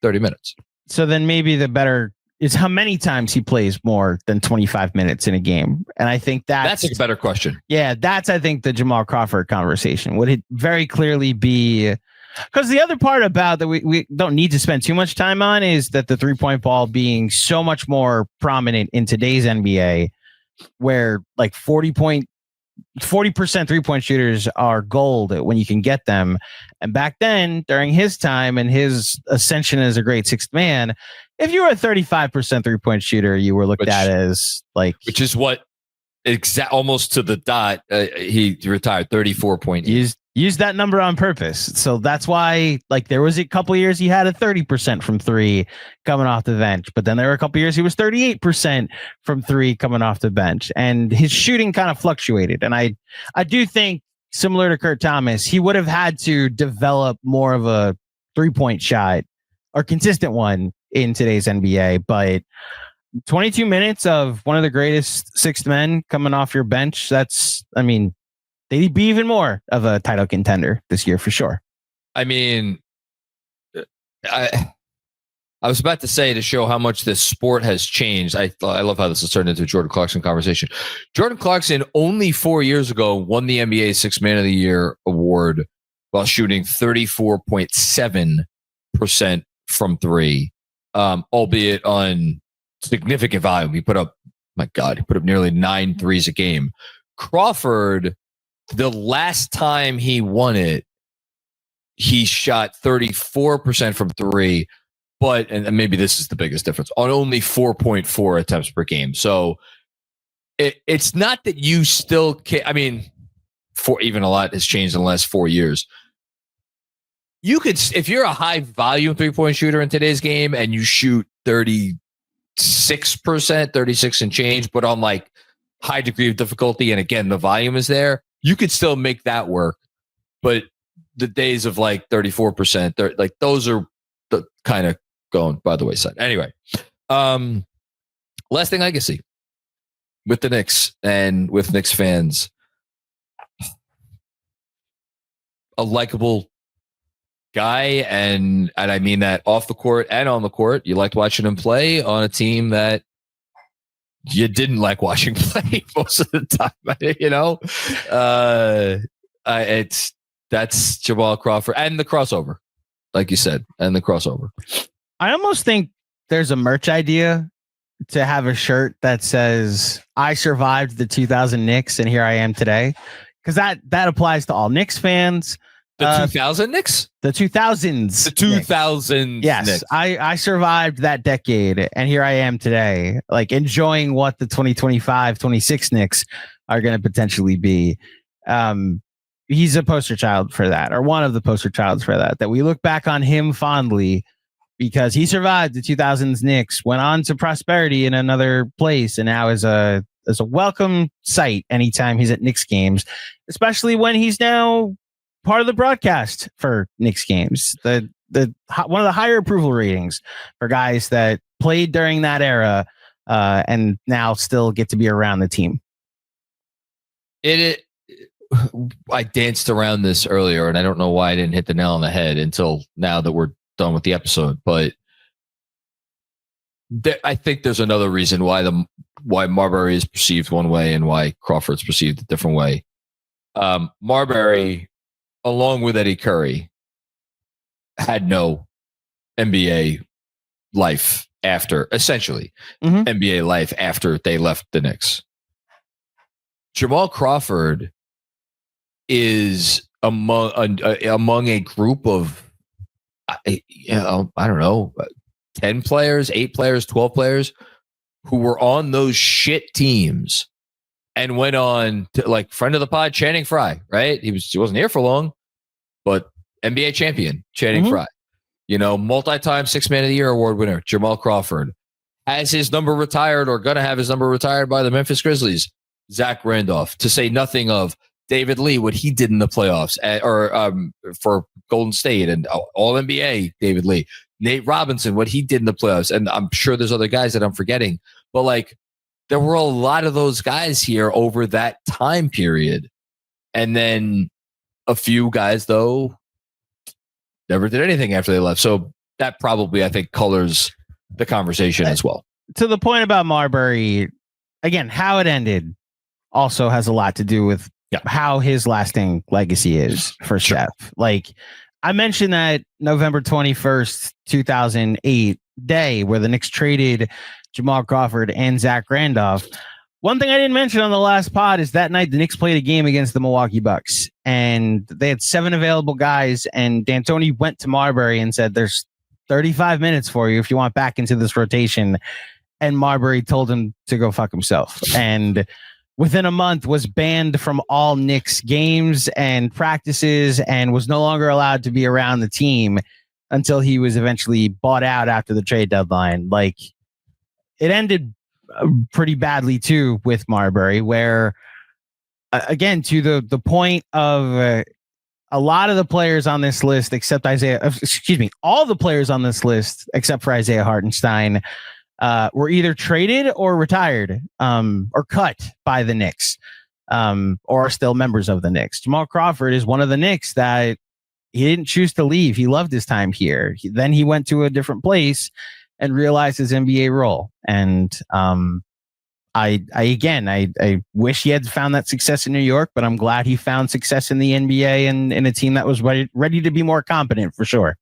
30 minutes. So then maybe the better is how many times he plays more than 25 minutes in a game. And I think that's a better question. Yeah, that's, I think, the Jamal Crawford conversation. Would it very clearly be... Because the other part about that we don't need to spend too much time on is that the three-point ball being so much more prominent in today's NBA, where like 40% three-point shooters are gold when you can get them. And back then, during his time and his ascension as a great sixth man, if you were a 35% three-point shooter, you were looked at as like... Which is what, almost to the dot, he retired 34.8. Used that number on purpose. So that's why, like, there was a couple years he had a 30% from three coming off the bench, but then there were a couple years he was 38% from three coming off the bench, and his shooting kind of fluctuated. And I do think, similar to Kurt Thomas, he would have had to develop more of a three-point shot or consistent one in today's NBA. But 22 minutes of one of the greatest sixth men coming off your bench, they'd be even more of a title contender this year for sure. I mean, I was about to say, to show how much this sport has changed. I love how this has turned into a Jordan Clarkson conversation. Jordan Clarkson only 4 years ago won the NBA Sixth Man of the Year award while shooting 34.7% from three, albeit on significant volume. He put up nearly 9 threes a game. Crawford, the last time he won it, he shot 34% from three, and maybe this is the biggest difference, on only 4.4 attempts per game. So it's not that you still can't. I mean, even a lot has changed in the last 4 years. You could, if you're a high volume 3-point shooter in today's game and you shoot 36%, 36 and change, but on like high degree of difficulty, and again, the volume is there, you could still make that work. But the days of like 34%, like those are the kind of going by the wayside. Anyway, lasting legacy with the Knicks and with Knicks fans. A likable guy, and I mean that off the court and on the court. You liked watching him play on a team that you didn't like watching play most of the time, that's Jamal Crawford and the crossover, like you said, and the crossover. I almost think there's a merch idea to have a shirt that says, I survived the 2000 Knicks and here I am today. Because that applies to all Knicks fans. The 2000 Knicks? The 2000s. The 2000s. Yes. Knicks. I survived that decade and here I am today, like enjoying what the 2025, 26 Knicks are going to potentially be. He's a poster child for that, or one of the poster childs for that we look back on him fondly because he survived the 2000s Knicks, went on to prosperity in another place, and now is a welcome sight anytime he's at Knicks games, especially when he's now part of the broadcast for Knicks games. one of the higher approval ratings for guys that played during that era and now still get to be around the team. I danced around this earlier, and I don't know why I didn't hit the nail on the head until now that we're done with the episode. But I think there's another reason why Marbury is perceived one way and why Crawford's perceived a different way. Marbury, along with Eddie Curry, had no NBA life after, essentially, NBA life after they left the Knicks. Jamal Crawford is among a group of, I don't know, 10 players, 8 players, 12 players who were on those shit teams and went on to, like, friend of the pod, Channing Frye, right? He wasn't here for long, but NBA champion, Channing Frye. Multi-time 6 Man of the Year award winner, Jamal Crawford, has his number retired or going to have his number retired by the Memphis Grizzlies, Zach Randolph, to say nothing of David Lee, what he did in the playoffs for Golden State, and all NBA David Lee. Nate Robinson, what he did in the playoffs. And I'm sure there's other guys that I'm forgetting. But, like, there were a lot of those guys here over that time period. And then a few guys, though, never did anything after they left. So that probably, I think, colors the conversation as well. To the point about Marbury, again, how it ended also has a lot to do with how his lasting legacy is for Steph. Like, I mentioned that November 21st, 2008 day where the Knicks traded Jamal Crawford and Zach Randolph. One thing I didn't mention on the last pod is that night the Knicks played a game against the Milwaukee Bucks, and they had 7 available guys, and D'Antoni went to Marbury and said, there's 35 minutes for you if you want back into this rotation. And Marbury told him to go fuck himself. And within a month was banned from all Knicks games and practices and was no longer allowed to be around the team until he was eventually bought out after the trade deadline. Like, it ended pretty badly too with Marbury, where again, to the point of a lot of the players on this list, except all the players on this list, except for Isaiah Hartenstein, were either traded or retired, or cut by the Knicks, or are still members of the Knicks. Jamal Crawford is one of the Knicks that he didn't choose to leave. He loved his time here. Then he went to a different place and realized his NBA role. And I wish he had found that success in New York, but I'm glad he found success in the NBA and in a team that was ready to be more competent, for sure.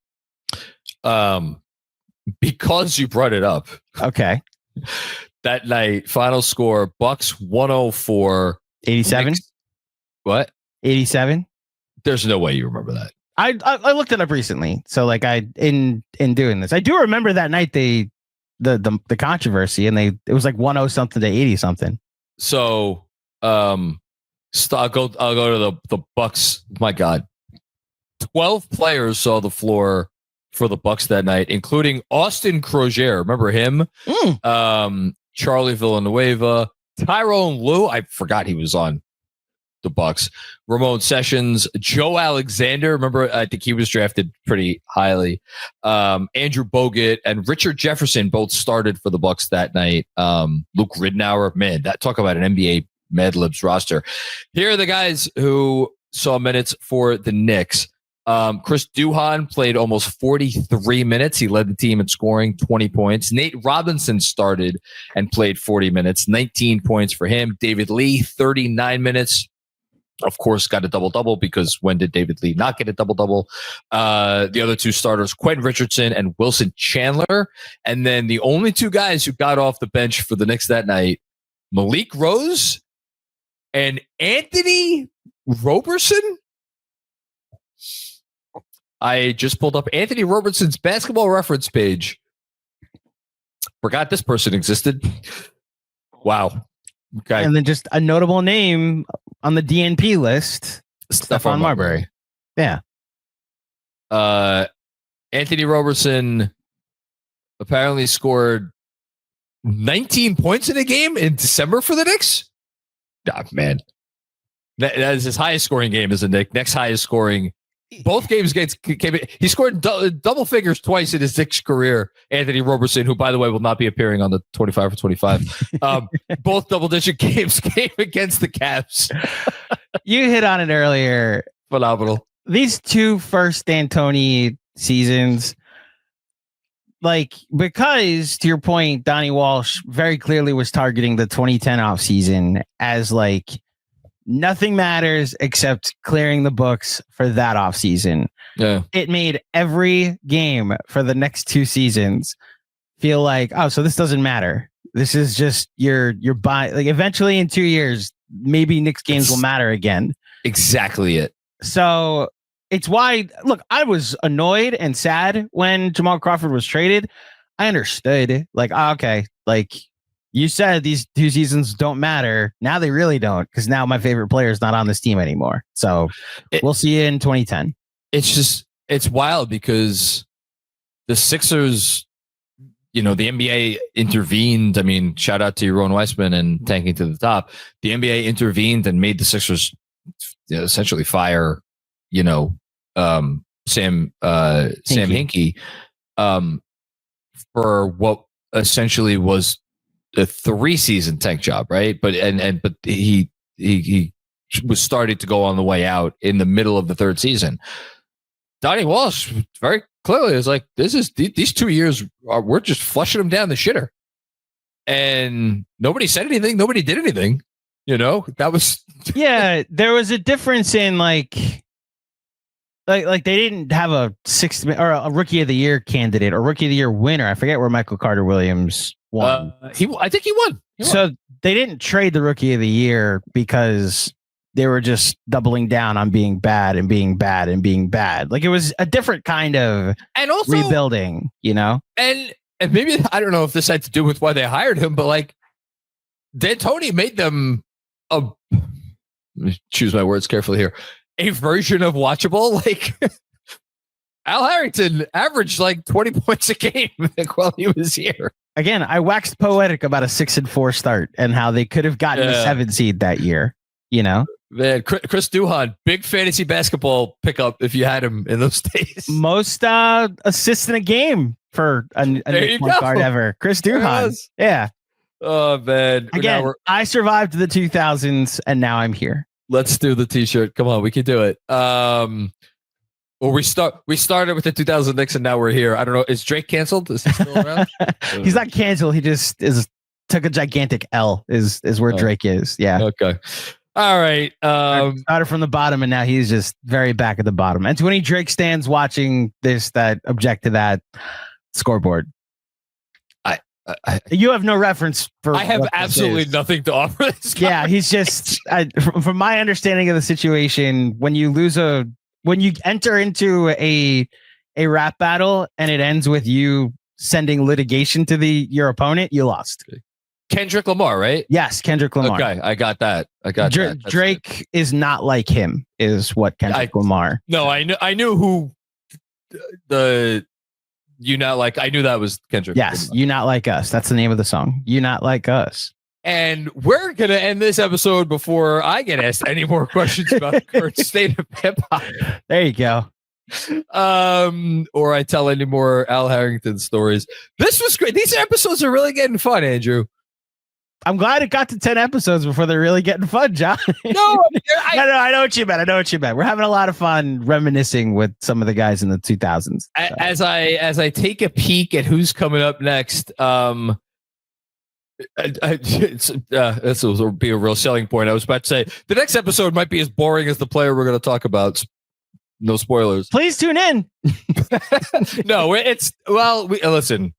Because you brought it up. Okay. That night, final score, Bucks 104. 87? What? 87? There's no way you remember that. I looked it up recently. So, like, in doing this, I do remember that night the controversy, and it was like 10 something to 80 something. So I'll go to the Bucks. My God. 12 players saw the floor for the Bucks that night, including Austin Crozier. Remember him? Charlie Villanueva, Tyrone Lue. I forgot he was on the Bucks. Ramon Sessions, Joe Alexander. Remember, I think he was drafted pretty highly. Andrew Bogut and Richard Jefferson both started for the Bucks that night. Luke Ridnour, man, talk about an NBA Mad Libs roster. Here are the guys who saw minutes for the Knicks. Chris Duhon played almost 43 minutes. He led the team in scoring, 20 points. Nate Robinson started and played 40 minutes, 19 points for him. David Lee, 39 minutes. Of course, got a double-double, because when did David Lee not get a double-double? The other 2 starters, Quentin Richardson and Wilson Chandler. And then the only 2 guys who got off the bench for the Knicks that night, Malik Rose and Anthony Roberson. I just pulled up Anthony Roberson's basketball reference page. Forgot this person existed. Wow. Okay. And then just a notable name on the DNP list, Stephon Marbury. Yeah. Anthony Roberson apparently scored 19 points in a game in December for the Knicks. Man. That is his highest scoring game as a Knick. Next highest scoring both games came in. He scored double figures twice in his Knicks career. Anthony Roberson, who, by the way, will not be appearing on the 25 for 25. Both double-digit games came against the Cavs. You hit on it earlier. Phenomenal. These two first D'Antoni seasons, because to your point, Donnie Walsh very clearly was targeting the 2010 offseason as nothing matters except clearing the books for that offseason. Yeah. It made every game for the next two seasons feel so this doesn't matter. This is just your buy. Eventually in 2 years, maybe Knicks games will matter again. Exactly it. So it's why, look, I was annoyed and sad when Jamal Crawford was traded. I understood, okay, you said these two seasons don't matter. Now they really don't, because now my favorite player is not on this team anymore. So we'll see you in 2010. It's wild because the Sixers, the NBA intervened. I mean, shout out to Yaron Weissman and tanking to the top. The NBA intervened and made the Sixers essentially fire, Sam Hinkie, for what essentially was a 3-season tank job, right? But he was starting to go on the way out in the middle of the third season. Donnie Walsh very clearly is these 2 years we're just flushing them down the shitter, and nobody said anything, nobody did anything. That was there was a difference in they didn't have a sixth or a rookie of the year candidate or rookie of the year winner. I forget where Michael Carter Williams won. I think he won. So they didn't trade the rookie of the year because they were just doubling down on being bad and being bad and being bad. It was a different kind of rebuilding, And maybe, I don't know if this had to do with why they hired him, but D'Antoni made them let me choose my words carefully here, a version of watchable. Al Harrington averaged 20 points a game while he was here. Again, I waxed poetic about a 6-4 start and how they could have gotten a 7 seed that year. Man, Chris Duhon, big fantasy basketball pickup if you had him in those days. Most assists in a game for a Knicks point guard ever. Chris Duhon. Yeah. Oh, man. Again, I survived the 2000s and now I'm here. Let's do the t-shirt. Come on, we can do it. We started with the 2000 Knicks and now we're here. I don't know. Is Drake canceled? Is he still around? He's not canceled. He just took a gigantic L is where Drake is. Yeah. Okay. All right. Started from the bottom and now he's just very back at the bottom. And to any Drake stands watching this that object to that scoreboard. You have no reference for. I have absolutely nothing to offer this guy. Yeah, he's just. From my understanding of the situation, when you enter into a rap battle and it ends with you sending litigation to your opponent, you lost. Kendrick Lamar, right? Yes, Kendrick Lamar. Okay, I got that. That. Drake is not like him, is what Kendrick Lamar. No, I knew who the. You Not Like, I knew that was Kendrick. Yes, You Not Like Us. That's the name of the song. You Not Like Us. And we're going to end this episode before I get asked any more questions about the current state of hip hop. There you go. Or I tell any more Al Harrington stories. This was great. These episodes are really getting fun, Andrew. I'm glad it got to 10 episodes before they're really getting fun, John. No, I know what you meant. We're having a lot of fun reminiscing with some of the guys in the 2000s. So. As I take a peek at who's coming up next, this will be a real selling point. I was about to say the next episode might be as boring as the player we're going to talk about. No spoilers. Please tune in. No, listen.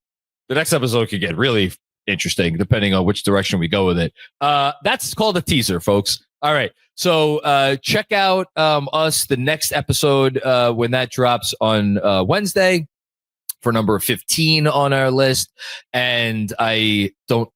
The next episode could get really interesting depending on which direction we go with it. That's called a teaser, folks. All right. So check out us the next episode when that drops on Wednesday for number 15 on our list. And I don't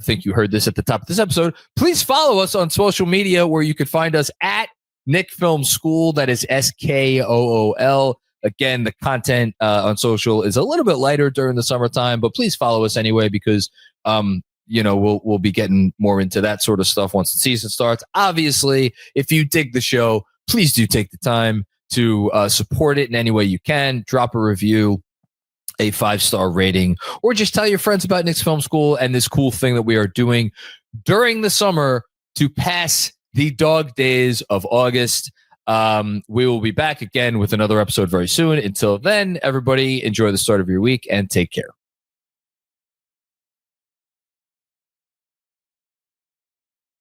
think you heard this at the top of this episode. Please follow us on social media where you can find us at Knicks Film School. That is SKOOL. Again, the content on social is a little bit lighter during the summertime, but please follow us anyway because we'll be getting more into that sort of stuff once the season starts. Obviously, if you dig the show, please do take the time to support it in any way you can. Drop a review, a 5-star rating, or just tell your friends about Knicks Film School and this cool thing that we are doing during the summer to pass the dog days of August. We will be back again with another episode very soon. Until then, everybody, enjoy the start of your week and take care.